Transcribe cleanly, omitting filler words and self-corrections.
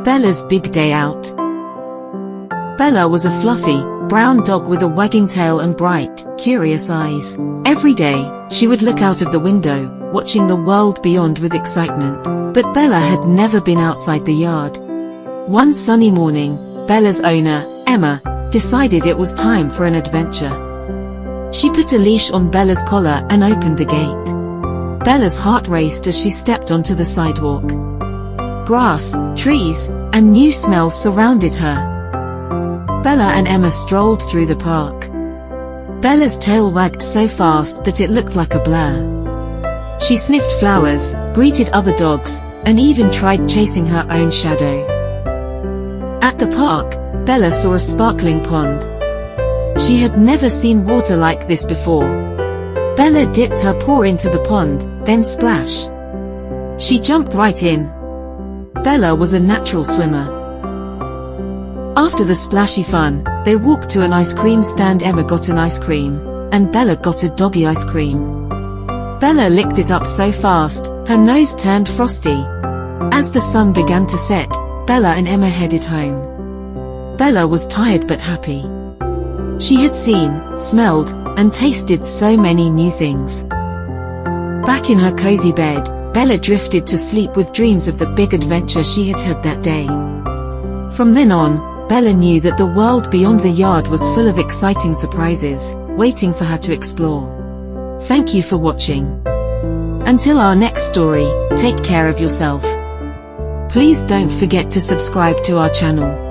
Bella's Big Day Out. Bella was a fluffy, brown dog with a wagging tail and bright, curious eyes. Every day, she would look out of the window, watching the world beyond with excitement. But Bella had never been outside the yard. One sunny morning, Bella's owner, Emma, decided it was time for an adventure. She put a leash on Bella's collar and opened the gate. Bella's heart raced as she stepped onto the sidewalk. Grass, trees, and new smells surrounded her. Bella and Emma strolled through the park. Bella's tail wagged so fast that it looked like a blur. She sniffed flowers, greeted other dogs, and even tried chasing her own shadow. At the park, Bella saw a sparkling pond. She had never seen water like this before. Bella dipped her paw into the pond, then splash. She jumped right in. Bella was a natural swimmer. After the splashy fun, they walked to an ice cream stand. Emma got an ice cream, and Bella got a doggy ice cream. Bella licked it up so fast, her nose turned frosty. As the sun began to set, Bella and Emma headed home. Bella was tired but happy. She had seen, smelled, and tasted so many new things. Back in her cozy bed, Bella drifted to sleep with dreams of the big adventure she had had that day. From then on, Bella knew that the world beyond the yard was full of exciting surprises, waiting for her to explore. Thank you for watching. Until our next story, take care of yourself. Please don't forget to subscribe to our channel.